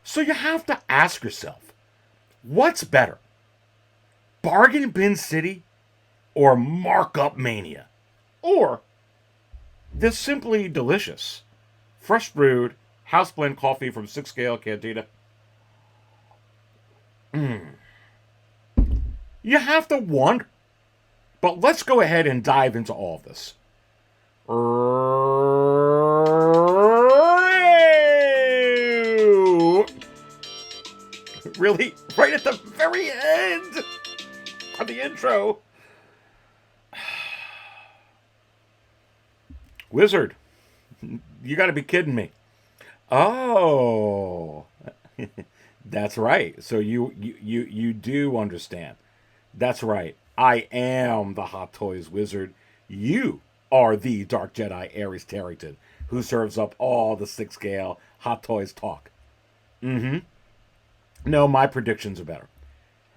So you have to ask yourself, what's better? Bargain Bin City or Markup Mania? Or this simply delicious, fresh brewed, house blend coffee from 6 Scale Cantina? You have to wonder. But let's go ahead and dive into all of this. Really? Right at the very end of the intro. Wizard, you got to be kidding me. Oh, that's right. So you do understand. That's right. I am the Hot Toys Wizard. You are the Dark Jedi Ares Tarrington, who serves up all the 6 Scale Hot Toys talk. No, my predictions are better.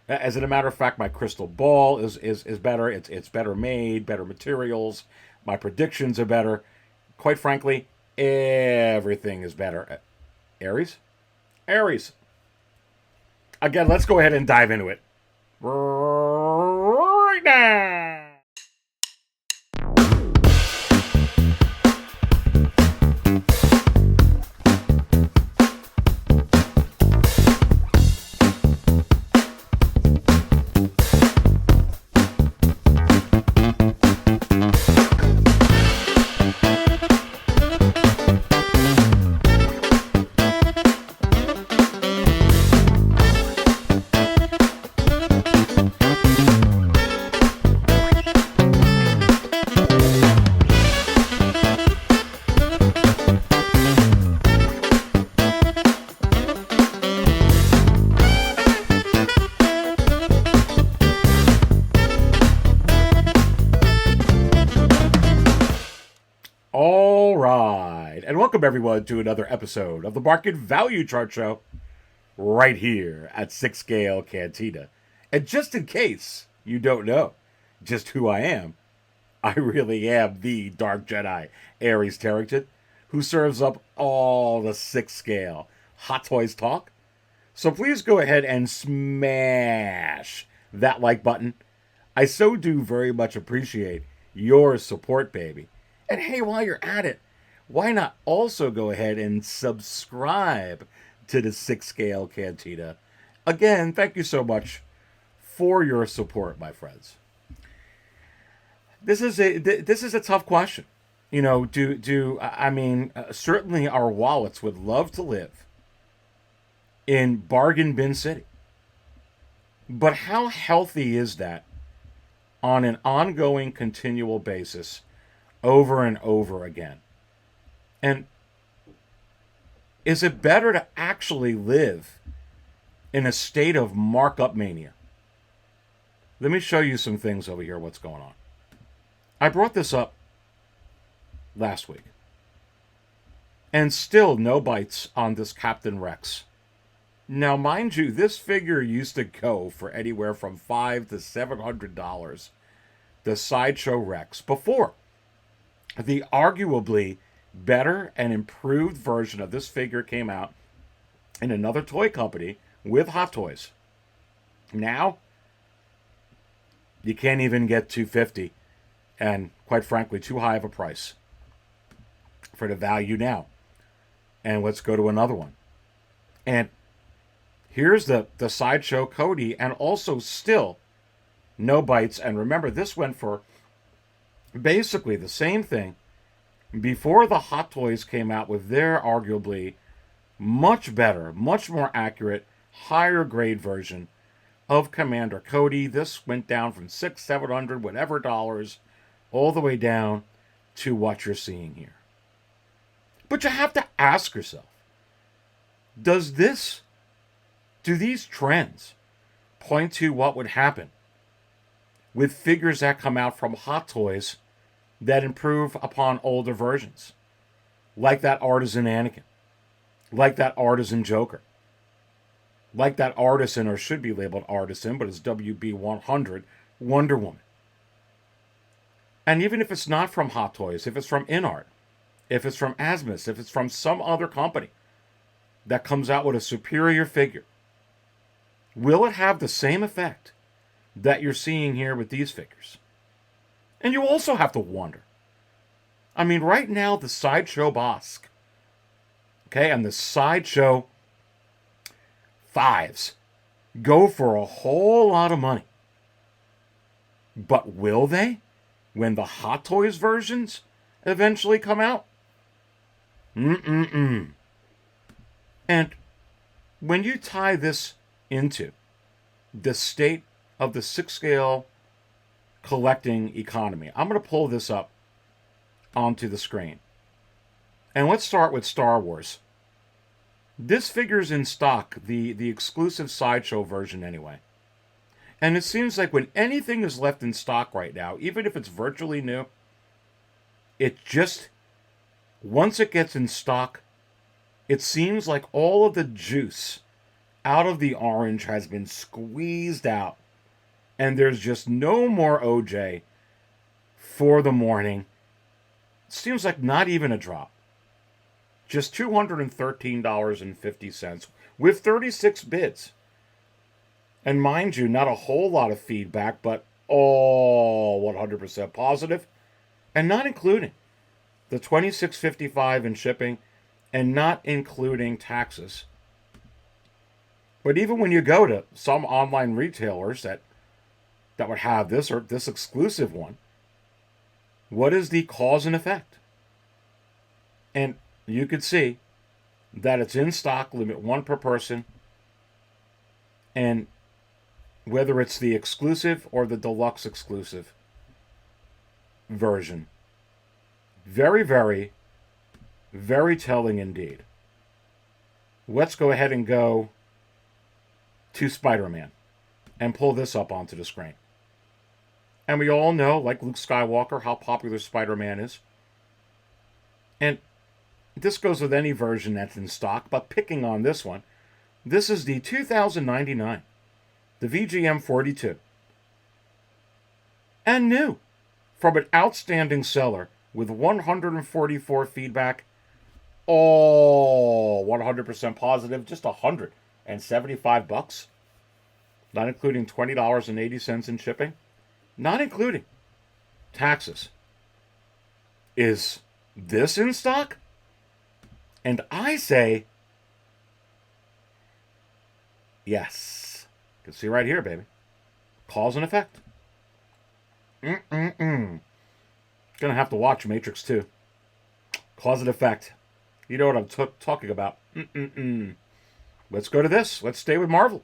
As a matter of fact, my crystal ball is better. It's better made, better materials. My predictions are better. Quite frankly, everything is better. Aries? Aries. Again, let's go ahead and dive into it. Right now. All right, and welcome everyone to another episode of the Market Value Chart Show right here at 6 Scale Cantina. And just in case you don't know just who I really am the Dark Jedi Ares Tarrington, who serves up all the 6 Scale Hot Toys talk. So please go ahead and smash that like button. I so do very much appreciate your support, baby. And hey, while you're at it, why not also go ahead and subscribe to the 6 Scale Cantina? Again, thank you so much for your support, my friends. This is a tough question. You know, certainly our wallets would love to live in Bargain Bin City. But how healthy is that on an ongoing, continual basis over and over again? And is it better to actually live in a state of markup mania? Let me show you some things over here, what's going on. I brought this up last week. And still no bites on this Captain Rex. Now, mind you, this figure used to go for anywhere from $500 to $700. The Sideshow Rex, before the arguably better and improved version of this figure came out in another toy company with Hot Toys. Now, you can't even get $250, and quite frankly, too high of a price for the value now. And let's go to another one. And here's the Sideshow Cody, and also still no bites. And remember, this went for basically the same thing before the Hot Toys came out with their arguably much better, much more accurate, higher grade version of Commander Cody. This went down from $600, $700, whatever dollars, all the way down to what you're seeing here. But you have to ask yourself, do these trends point to what would happen with figures that come out from Hot Toys that improve upon older versions? Like that Artisan Anakin, like that Artisan Joker, like that Artisan, or should be labeled Artisan, but it's WB100 Wonder Woman. And even if it's not from Hot Toys, if it's from InArt, if it's from Asmus, if it's from some other company, that comes out with a superior figure, will it have the same effect that you're seeing here with these figures? And you also have to wonder. I mean, right now, the Sideshow Bosk, okay, and the Sideshow Fives go for a whole lot of money. But will they when the Hot Toys versions eventually come out? And when you tie this into the state of the 6-scale collecting economy, I'm going to pull this up onto the screen. And let's start with Star Wars. This figure's in stock, the exclusive Sideshow version anyway. And it seems like when anything is left in stock right now, even if it's virtually new, it just, once it gets in stock, it seems like all of the juice out of the orange has been squeezed out. And there's just no more OJ for the morning. It seems like not even a drop. Just $213.50 with 36 bids. And mind you, not a whole lot of feedback, but all 100% positive. And not including the $26.55 in shipping and not including taxes. But even when you go to some online retailers that would have this or this exclusive one, what is the cause and effect? And you could see that it's in stock, limit 1 per person. And whether it's the exclusive or the deluxe exclusive version, very, very, very telling indeed. Let's go ahead and go to Spider-Man and pull this up onto the screen. And we all know, like Luke Skywalker, how popular Spider-Man is. And this goes with any version that's in stock, but picking on this one, this is the 2099, the VGM 42. And new, from an outstanding seller with 144 feedback, all 100% positive, just $175, not including $20.80 in shipping, not including taxes. Is this in stock? And I say, yes. You can see right here, baby. Cause and effect. Gonna have to watch Matrix 2. Cause and effect. You know what I'm talking about. Let's go to this. Let's stay with Marvel.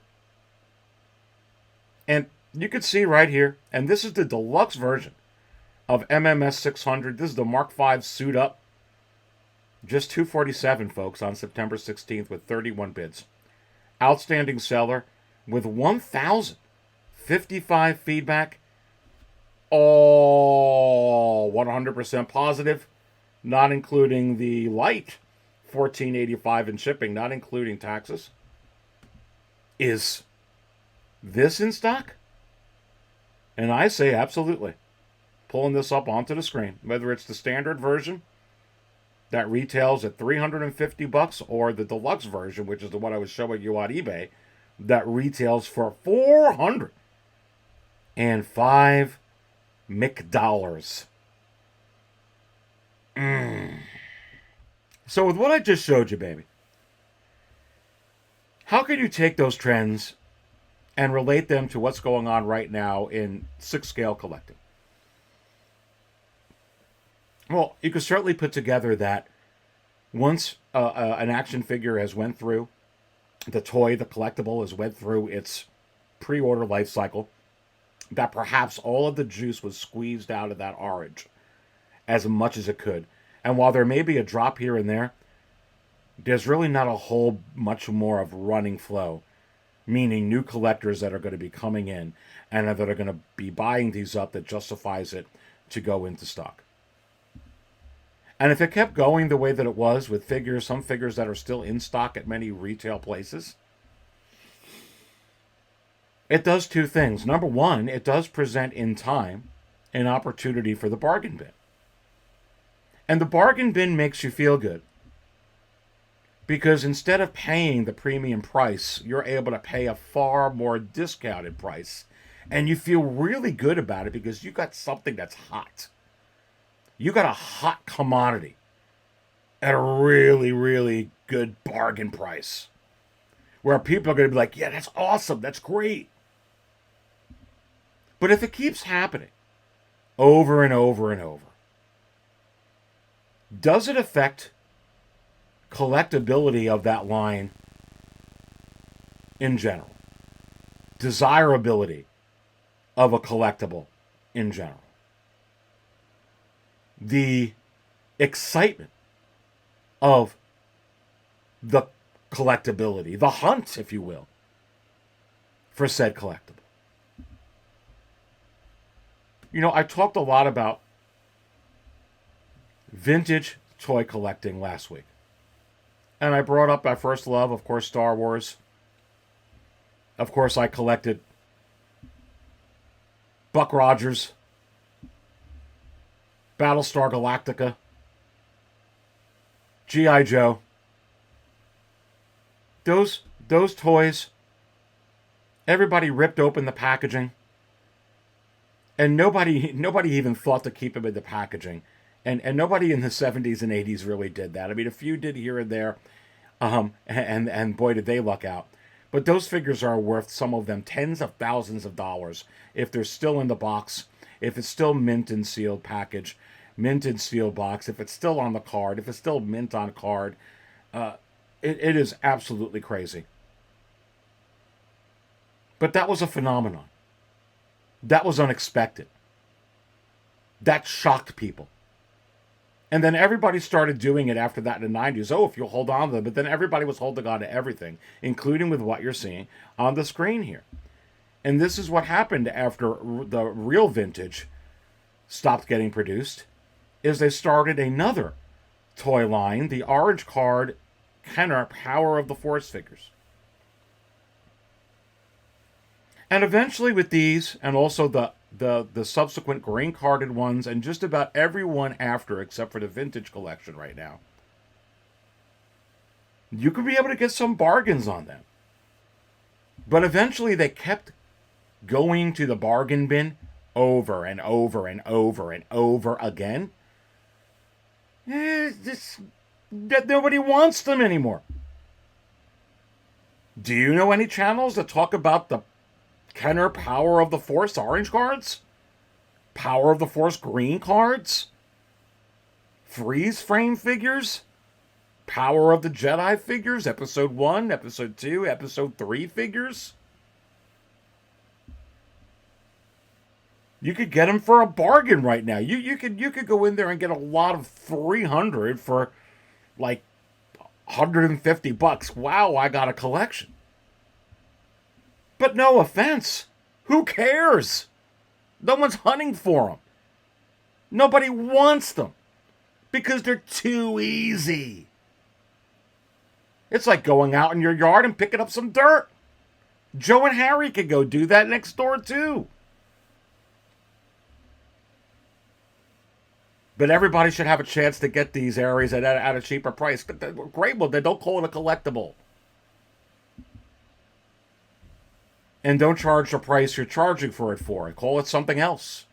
And you can see right here, and this is the deluxe version of MMS 600. This is the Mark V suit up. Just $247, folks, on September 16th with 31 bids. Outstanding seller with 1,055 feedback. All 100% positive, not including the light $14.85 in shipping, not including taxes. Is this in stock? And I say absolutely. Pulling this up onto the screen, whether it's the standard version that retails at $350 or the deluxe version, which is the one I was showing you on eBay, that retails for $405 McDollars. So with what I just showed you, baby, how can you take those trends and relate them to what's going on right now in 6-scale collecting? Well, you can certainly put together that once an action figure has went through, the toy, the collectible, has went through its pre-order life cycle, that perhaps all of the juice was squeezed out of that orange as much as it could. And while there may be a drop here and there, there's really not a whole much more of running flow, meaning new collectors that are going to be coming in and that are going to be buying these up that justifies it to go into stock. And if it kept going the way that it was with figures, some figures that are still in stock at many retail places, it does two things. Number one, it does present in time an opportunity for the bargain bin. And the bargain bin makes you feel good. Because instead of paying the premium price, you're able to pay a far more discounted price. And you feel really good about it because you got something that's hot. You got a hot commodity at a really, really good bargain price. Where people are going to be like, yeah, that's awesome. That's great. But if it keeps happening over and over and over, does it affect collectability of that line in general? Desirability of a collectible in general? The excitement of the collectability, the hunt, if you will, for said collectible. You know, I talked a lot about vintage toy collecting last week. And I brought up my first love, of course, Star Wars. Of course, I collected Buck Rogers, Battlestar Galactica, G.I. Joe. Those toys, everybody ripped open the packaging. And nobody even thought to keep them in the packaging. And nobody in the 70s and 80s really did that. I mean, a few did here and there. And boy, did they luck out. But those figures are worth, some of them, tens of thousands of dollars if they're still in the box, if it's still mint and sealed package, mint and sealed box, if it's still on the card, if it's still mint on card. It is absolutely crazy. But that was a phenomenon. That was unexpected. That shocked people. And then everybody started doing it after that in the 90s. Oh, if you'll hold on to them. But then everybody was holding on to everything, including with what you're seeing on the screen here. And this is what happened after the real vintage stopped getting produced, is they started another toy line, the orange card Kenner Power of the Force figures. And eventually with these, and also the subsequent green carded ones, and just about everyone after, except for the vintage collection right now, you could be able to get some bargains on them. But eventually they kept going to the bargain bin over and over and over and over again. That nobody wants them anymore. Do you know any channels that talk about the Kenner Power of the Force orange cards? Power of the Force green cards? Freeze frame figures? Power of the Jedi figures? Episode 1, Episode 2, Episode 3 figures? You could get them for a bargain right now. You could go in there and get a lot of 300 for like $150. Wow, I got a collection. But no offense, who cares? No one's hunting for them. Nobody wants them because they're too easy. It's like going out in your yard and picking up some dirt. Joe and Harry could go do that next door too. But everybody should have a chance to get these areas at a cheaper price. But great, well, then don't call it a collectible. And don't charge the price you're charging for it for. Call it something else.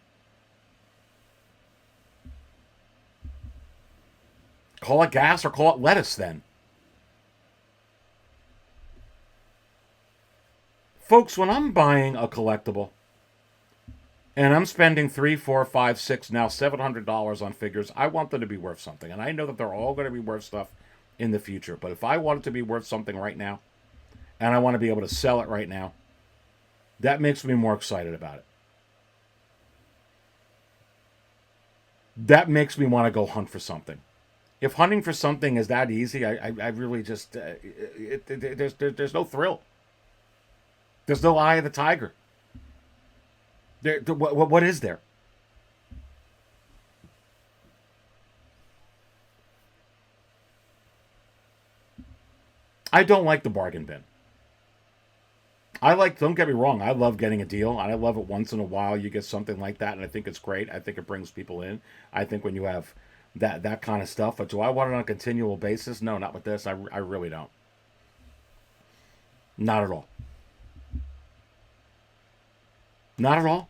Call it gas or call it lettuce then. Folks, when I'm buying a collectible, and I'm spending $300, $400, $500, $600, now $700 on figures, I want them to be worth something. And I know that they're all going to be worth stuff in the future. But if I want it to be worth something right now, and I want to be able to sell it right now, that makes me more excited about it. That makes me want to go hunt for something. If hunting for something is that easy, I really just... there's no thrill. There's no eye of the tiger. What is there? I don't like the bargain bin. Don't get me wrong, I love getting a deal, and I love it once in a while you get something like that, and I think it's great. I think it brings people in. I think when you have that kind of stuff. But do I want it on a continual basis? No, not with this. I really don't. Not at all. Not at all.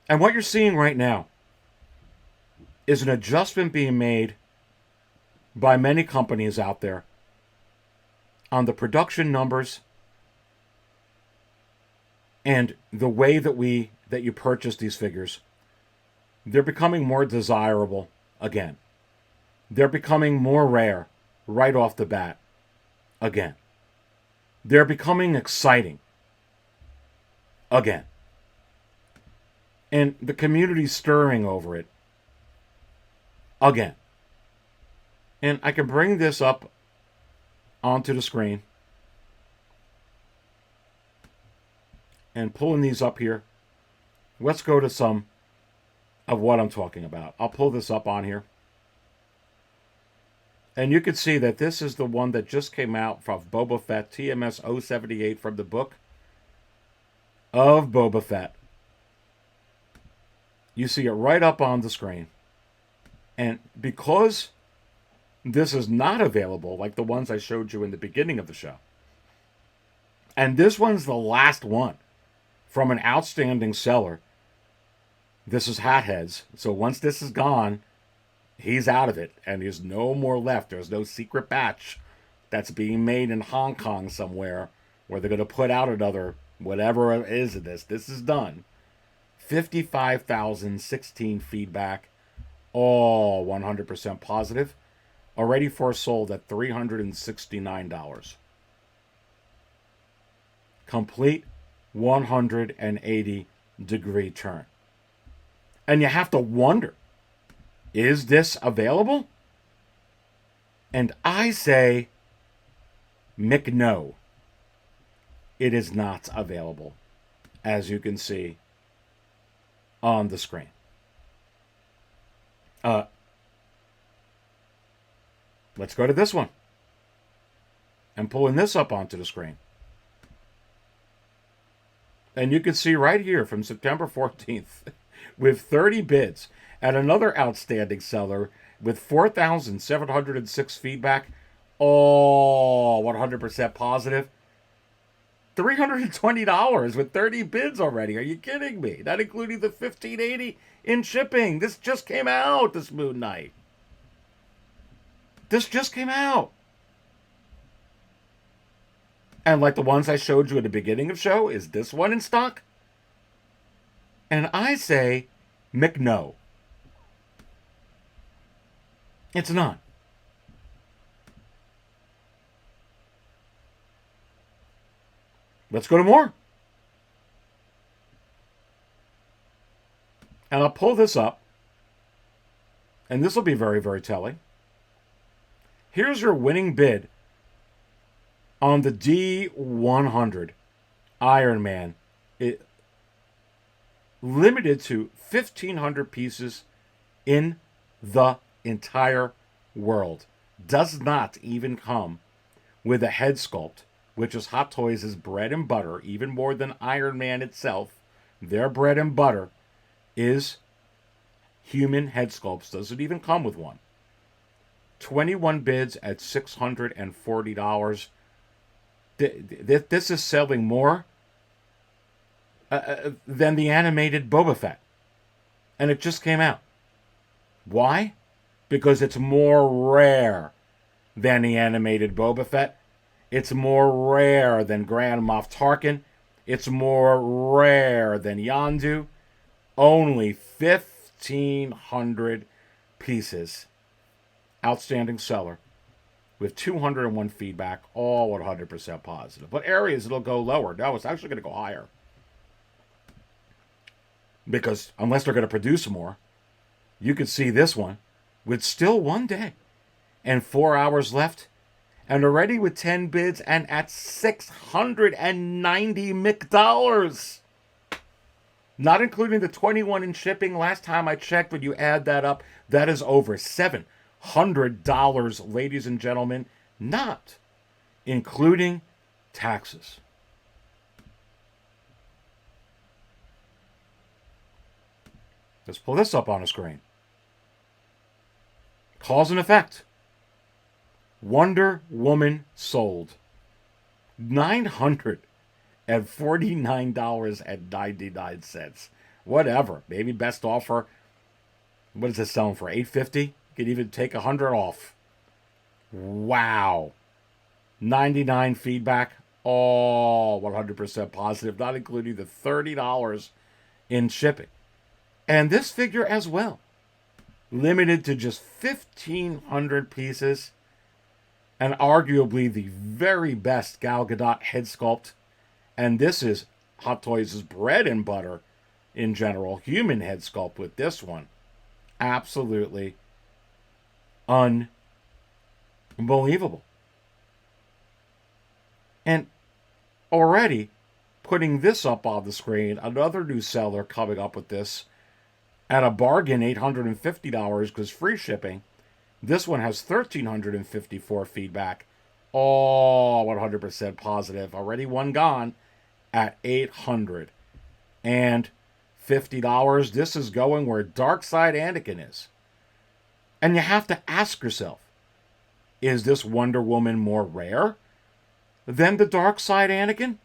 And what you're seeing right now is an adjustment being made by many companies out there on the production numbers and the way that you purchase these figures. They're becoming more desirable again. They're becoming more rare right off the bat again. They're becoming exciting again. And the community's stirring over it again. And I can bring this up onto the screen. And pulling these up here, let's go to some of what I'm talking about. I'll pull this up on here. And you can see that this is the one that just came out from Boba Fett, TMS 078 from the book of Boba Fett. You see it right up on the screen. And because this is not available like the ones I showed you in the beginning of the show, and this one's the last one from an outstanding seller. This is Hotheads. So once this is gone, he's out of it. And there's no more left. There's no secret batch that's being made in Hong Kong somewhere where they're going to put out another whatever it is of this. This is done. 55,016 feedback. All 100% positive. Already for sold at $369. Complete 180-degree turn. And you have to wonder, is this available? And I say, no, it is not available, as you can see on the screen. Let's go to this one. And pulling this up onto the screen. And you can see right here from September 14th, with 30 bids, and another outstanding seller with 4,706 feedback, all 100% positive. $320 with 30 bids already. Are you kidding me? Not including the $1,580 in shipping. This just came out, this Moon Knight. This just came out. And like the ones I showed you at the beginning of the show, is this one in stock? And I say, no. It's not. Let's go to more. And I'll pull this up. And this will be very, very telling. Here's your winning bid on the D100 Iron Man. It limited to 1,500 pieces in the entire world. Does not even come with a head sculpt, which is Hot Toys' bread and butter, even more than Iron Man itself. Their bread and butter is human head sculpts. Doesn't even come with one. 21 bids at $640. This is selling more than the animated Boba Fett. And it just came out. Why? Because it's more rare than the animated Boba Fett. It's more rare than Grand Moff Tarkin. It's more rare than Yondu. Only 1,500 pieces. Outstanding seller with 201 feedback, all 100% positive. But areas it'll go lower. No, it's actually going to go higher. Because unless they're going to produce more, you could see this one with still 1 day and 4 hours left, and already with 10 bids and at $690 McDollars. Not including the 21 in shipping. Last time I checked, when you add that up, that is over $700, ladies and gentlemen, not including taxes. Let's pull this up on a screen. Cause and effect. Wonder Woman sold. $949.99. Whatever. Maybe best offer. What is it selling for? $850? You could even take $100 off. Wow. 99 feedback. All 100% positive, not including the $30 in shipping. And this figure as well. Limited to just 1,500 pieces. And arguably the very best Gal Gadot head sculpt. And this is Hot Toys' bread and butter in general. Human head sculpt with this one. Absolutely unbelievable. And already putting this up on the screen, another new seller coming up with this at a bargain, $850 because free shipping. This one has 1,354 feedback, all 100% positive. Already one gone at $850. This is going where Darkside Anakin is. And you have to ask yourself, is this Wonder Woman more rare than the Darkside Anakin?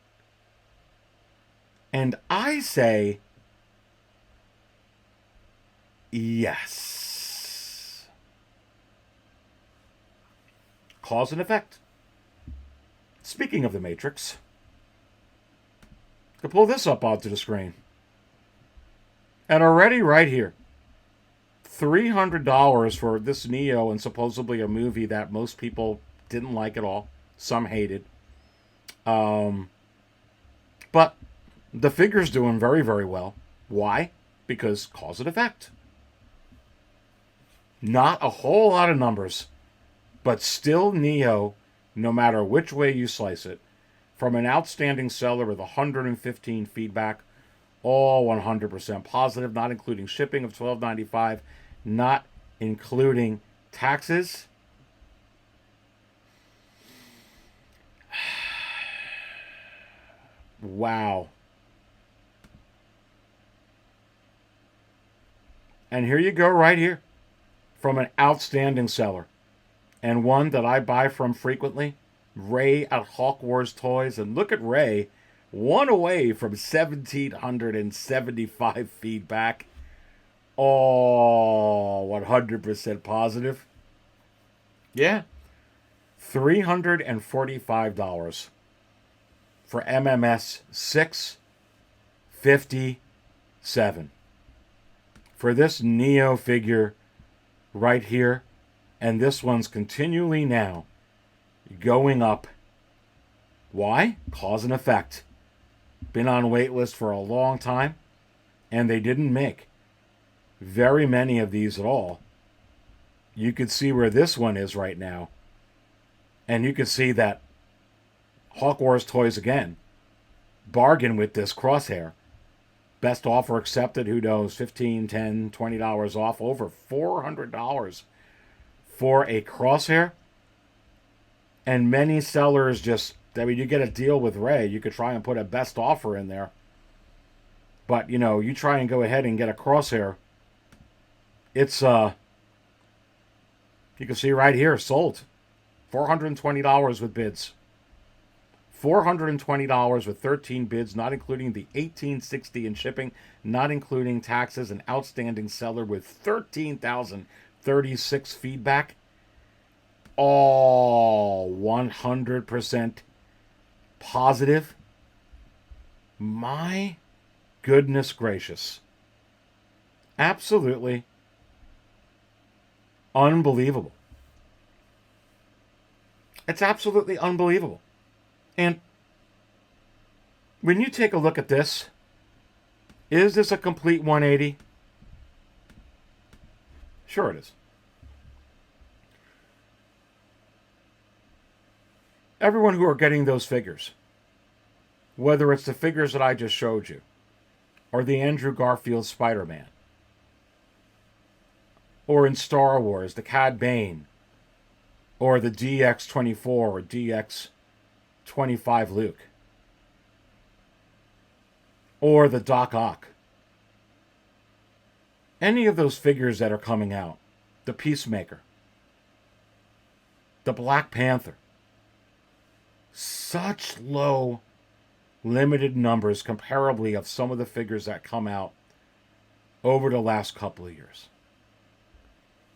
And I say yes. Cause and effect. Speaking of the Matrix, I can pull this up onto the screen. And already right here, $300 for this Neo and supposedly a movie that most people didn't like at all. Some hated. But the figure's doing very, very well. Why? Because cause and effect. Not a whole lot of numbers, but still Neo, no matter which way you slice it, from an outstanding seller with 115 feedback, all 100% positive, not including shipping of $12.95, not including taxes. Wow. And here you go right here from an outstanding seller and one that I buy from frequently, Ray at Hawk Wars Toys. And look at Ray, one away from 1,775 feedback, all 100% positive. Yeah, $345 for MMS 657 for this Neo figure right here. And this one's continually now going up. Why? Cause and effect. Been on wait list for a long time, and they didn't make very many of these at all. You could see where this one is right now. And you can see that Hawk Wars Toys again. Bargain with this crosshair. Best offer accepted, who knows, $15, $10, $20 off. Over $400 for a crosshair. And many sellers just, I mean, you get a deal with Ray. You could try and put a best offer in there. But, you know, you try and go ahead and get a crosshair. It's, you can see right here, sold. $420 with bids. $420 with 13 bids, not including the $18.60 in shipping, not including taxes. An outstanding seller with 13,036 feedback. All 100% positive. My goodness gracious. Absolutely unbelievable. It's absolutely unbelievable. And when you take a look at this, is this a complete 180? Sure it is. Everyone who are getting those figures, whether it's the figures that I just showed you, or the Andrew Garfield Spider-Man, or in Star Wars, the Cad Bane, or the DX-24 or DX-25 Luke, or the Doc Ock. Any of those figures that are coming out, the Peacemaker, The Black Panther. Such low, limited numbers comparably of some of the figures that come out over the last couple of years.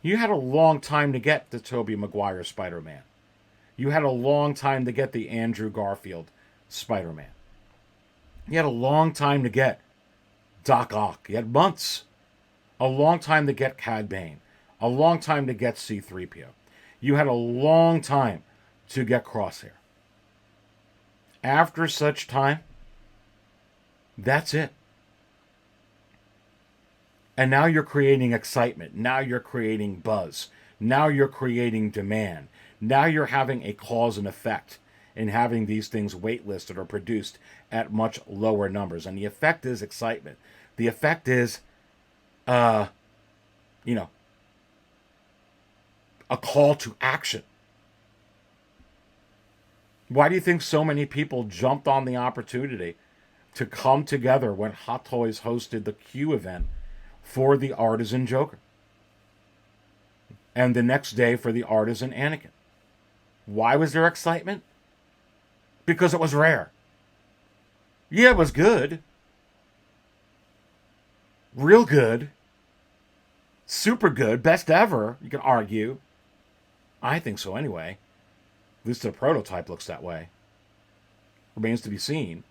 You had a long time to get the Tobey Maguire Spider-Man. You had a long time to get the Andrew Garfield Spider-Man. You had a long time to get Doc Ock. You had months. A long time to get Cad Bane. A long time to get C-3PO. You had a long time to get Crosshair. After such time, that's it. And now you're creating excitement. Now you're creating buzz. Now you're creating demand. Now you're having a cause and effect in having these things waitlisted or produced at much lower numbers. And the effect is excitement. The effect is, a call to action. Why do you think so many people jumped on the opportunity to come together when Hot Toys hosted the Q event for the Artisan Joker? And the next day for the Artisan Anakin. Why was there excitement? Because it was rare. Yeah, it was good. Real good. Super good. Best ever, you can argue. I think so anyway. At least the prototype looks that way. Remains to be seen.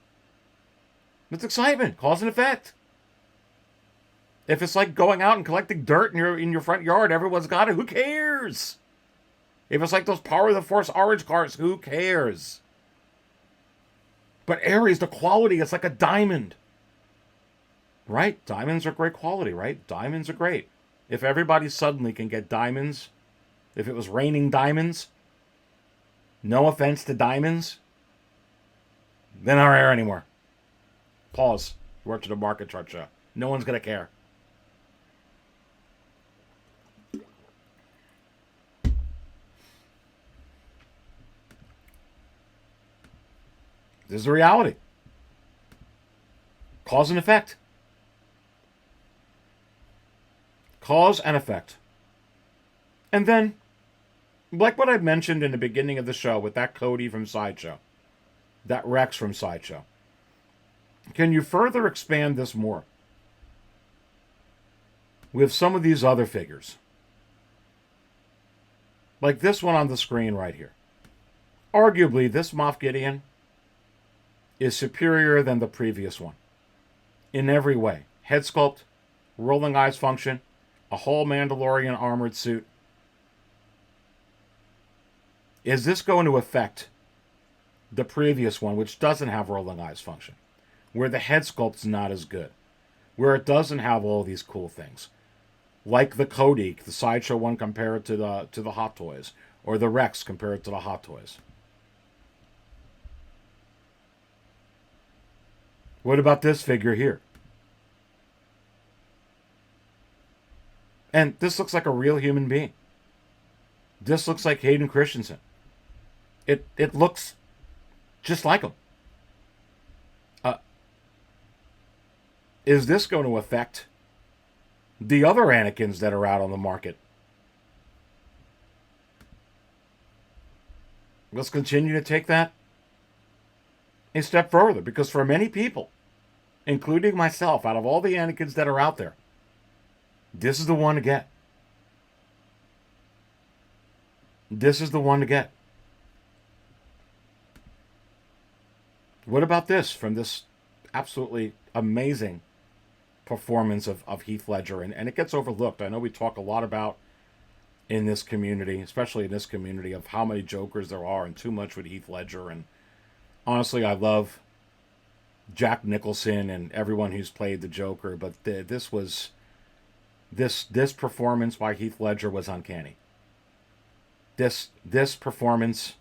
It's excitement. Cause and effect. If it's like going out and collecting dirt in your front yard, everyone's got it. Who cares? If it's like those Power of the Force orange cars, who cares? But Aries, the quality, it's like a diamond. Right? Diamonds are great quality, right? Diamonds are great. If everybody suddenly can get diamonds, if it was raining diamonds, no offense to diamonds, then aren't here anymore. Pause. Work to the market chart show. No one's going to care. This is the reality. Cause and effect. Cause and effect. And then, like what I mentioned in the beginning of the show with that Cody from Sideshow, that Rex from Sideshow, can you further expand this more with some of these other figures? Like this one on the screen right here. Arguably, this Moff Gideon is superior than the previous one. In every way. Head sculpt, rolling eyes function, a whole Mandalorian armored suit. Is this going to affect the previous one, which doesn't have rolling eyes function? Where the head sculpt's not as good. Where it doesn't have all these cool things. Like the Cody, the Sideshow one compared to the Hot Toys. Or the Rex compared to the Hot Toys. What about this figure here? And this looks like a real human being. This looks like Hayden Christensen. It looks just like him. Is this going to affect the other Anakins that are out on the market? Let's continue to take that a step further, because for many people, including myself, out of all the Anakins that are out there, this is the one to get. This is the one to get. What about this from this absolutely amazing performance of Heath Ledger? And it gets overlooked. I know we talk a lot about in this community, especially in this community, of how many Jokers there are and too much with Heath Ledger. And honestly, I love Jack Nicholson and everyone who's played the Joker, but this performance by Heath Ledger was uncanny. This performance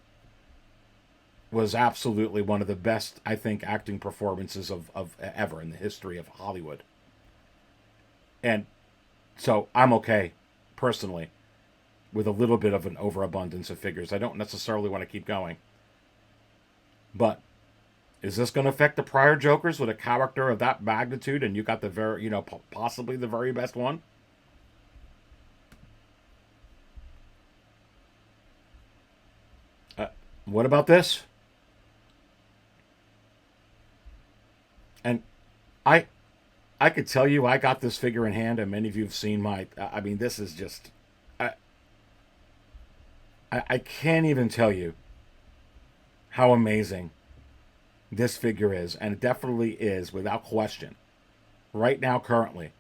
was absolutely one of the best, I think, acting performances of ever in the history of Hollywood. And so I'm okay, personally, with a little bit of an overabundance of figures. I don't necessarily want to keep going. But is this going to affect the prior Jokers with a character of that magnitude, and you got the very, possibly the very best one? What about this? And I I could tell you I got this figure in hand, and many of you have seen my. I mean, this is just. I, I can't even tell you how amazing this figure is, and it definitely is, without question. Right now, currently,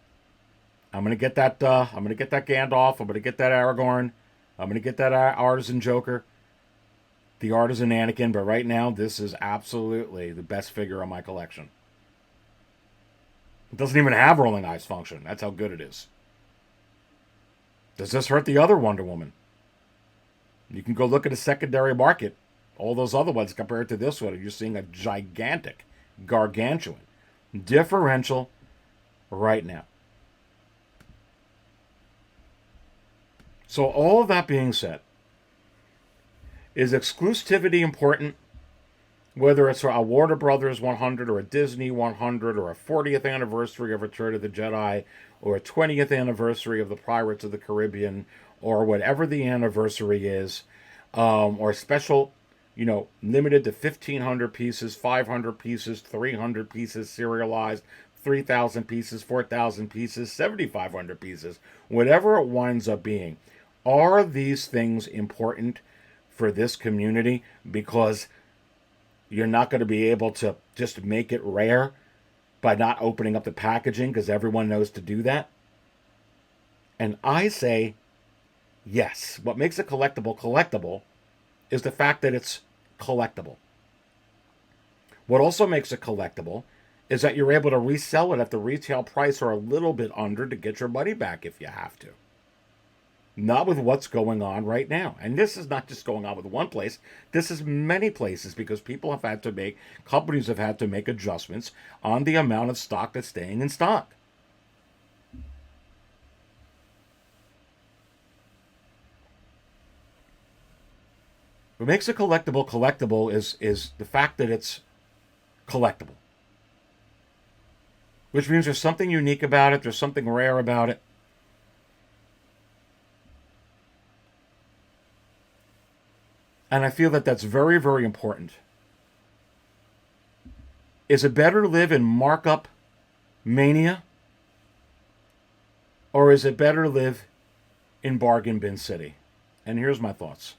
I'm gonna get that. I'm gonna get that Gandalf. I'm gonna get that Aragorn. I'm gonna get that Artisan Joker, the Artisan Anakin. But right now, this is absolutely the best figure in my collection. It doesn't even have rolling eyes function. That's how good it is. Does this hurt the other Wonder Woman? You can go look at a secondary market. All those other ones compared to this one, you're seeing a gigantic, gargantuan differential right now. So all of that being said, is exclusivity important? Whether it's a Warner Brothers 100 or a Disney 100 or a 40th anniversary of Return of the Jedi or a 20th anniversary of the Pirates of the Caribbean or whatever the anniversary is, or special, limited to 1,500 pieces, 500 pieces, 300 pieces serialized, 3,000 pieces, 4,000 pieces, 7,500 pieces, whatever it winds up being. Are these things important for this community? Because you're not going to be able to just make it rare by not opening up the packaging because everyone knows to do that. And I say yes. What makes a collectible is the fact that it's collectible. What also makes it collectible is that you're able to resell it at the retail price or a little bit under to get your money back if you have to. Not with what's going on right now. And this is not just going on with one place. This is many places because companies have had to make adjustments on the amount of stock that's staying in stock. What makes a collectible is the fact that it's collectible. Which means there's something unique about it. There's something rare about it. And I feel that that's very, very important. Is it better to live in markup mania? Or is it better to live in bargain bin city? And here's my thoughts.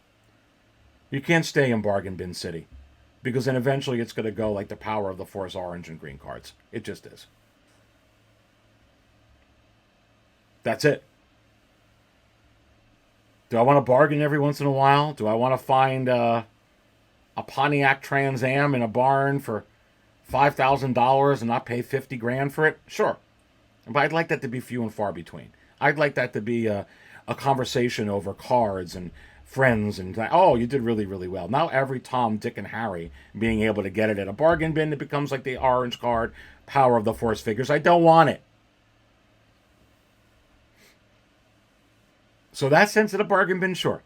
You can't stay in bargain bin city because then eventually it's going to go like the Power of the Force orange and green cards. It just is. That's it. Do I want to bargain every once in a while? Do I want to find a Pontiac Trans Am in a barn for $5,000 and not pay 50 grand for it? Sure. But I'd like that to be few and far between. I'd like that to be a conversation over cards and friends and, oh, you did really, really well. Now every Tom, Dick, and Harry being able to get it at a bargain bin, it becomes like the orange card, Power of the Force figures. I don't want it. So that sense of the bargain bin, sure.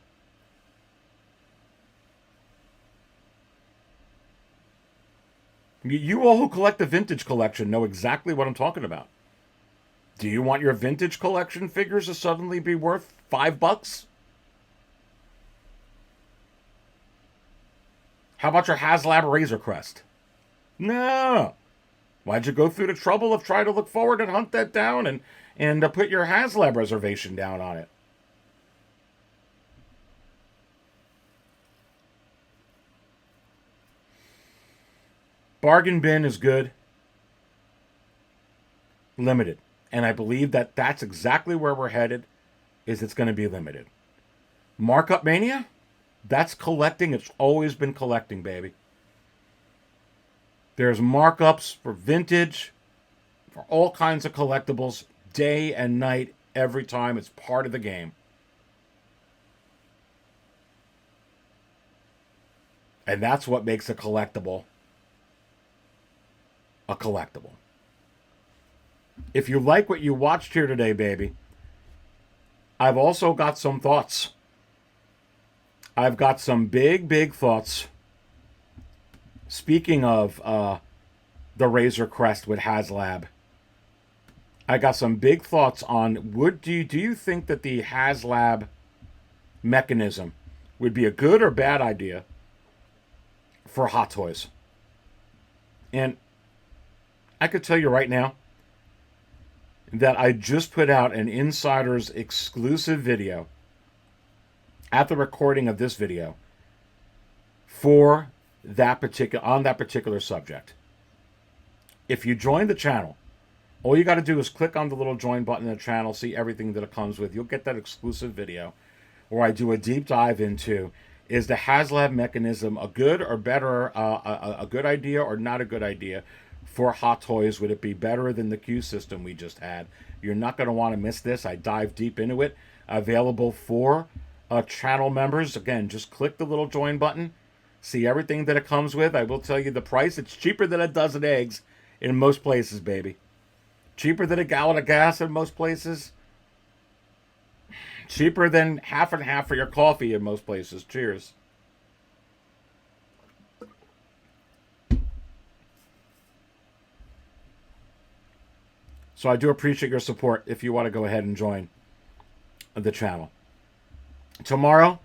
You all who collect the vintage collection know exactly what I'm talking about. Do you want your vintage collection figures to suddenly be worth $5? How about your HasLab Razor Crest? No. Why'd you go through the trouble of trying to look forward and hunt that down and put your HasLab reservation down on it? Bargain bin is good. Limited. And I believe that that's exactly where we're headed, is it's going to be limited. Markup mania? That's collecting. It's always been collecting, baby. There's markups for vintage, for all kinds of collectibles, day and night, every time. It's part of the game. And that's what makes a collectible a collectible. If you like what you watched here today, baby, I've also got some thoughts. I've got some big, big thoughts. Speaking of the Razor Crest with HasLab, I got some big thoughts on do you think that the HasLab mechanism would be a good or bad idea for Hot Toys. And I could tell you right now that I just put out an insider's exclusive video at the recording of this video for that particular subject. If you join the channel, all you got to do is click on the little join button in the channel, see everything that it comes with. You'll get that exclusive video where I do a deep dive into, is the HasLab mechanism a good or better, a good idea or not a good idea for Hot Toys? Would it be better than the Q system we just had? You're not going to want to miss this. I dive deep into it. Available for channel members. Again, just click the little join button. See everything that it comes with. I will tell you the price. It's cheaper than a dozen eggs in most places, baby. Cheaper than a gallon of gas in most places. Cheaper than half and half for your coffee in most places. Cheers. So I do appreciate your support if you want to go ahead and join the channel. Tomorrow,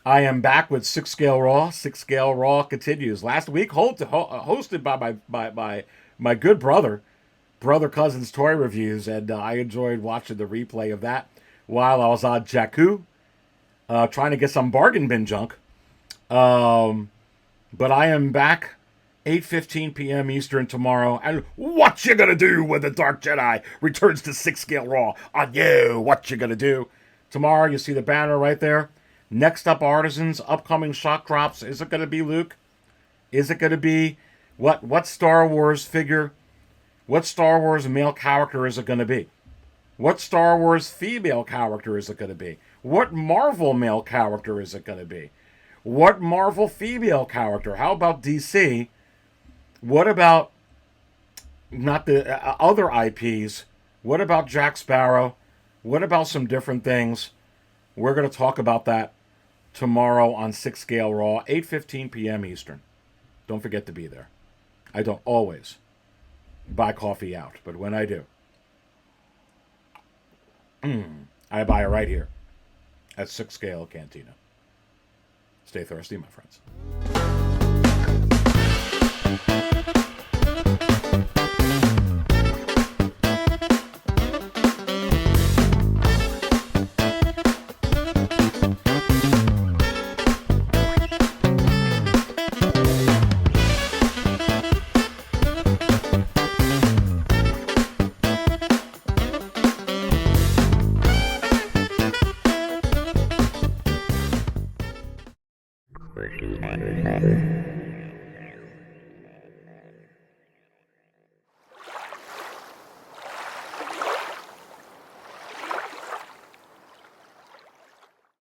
I am back with 6 Scale Raw. 6 Scale Raw continues. Last week, hosted by my good brother Cousin's Toy Reviews, and I enjoyed watching the replay of that while I was on Jakku, trying to get some bargain bin junk. But I am back 8:15 p.m. Eastern tomorrow. And what you gonna do when the Dark Jedi returns to 6 Scale Raw on you? What you gonna do? Tomorrow, you see the banner right there. Next up, Artisans, upcoming shock drops. Is it gonna be Luke? Is it gonna be what Star Wars figure? What Star Wars male character is it gonna be? What Star Wars female character is it gonna be? What Marvel male character is it gonna be? What Marvel female character? How about DC? What about not the other IPs? What about Jack Sparrow? What about some different things? We're going to talk about that tomorrow on 6 Scale Raw, 8:15 p.m. Eastern. Don't forget to be there. I don't always buy coffee out, but when I do, I buy it right here at 6 Scale Cantina. Stay thirsty, my friends. Working hard.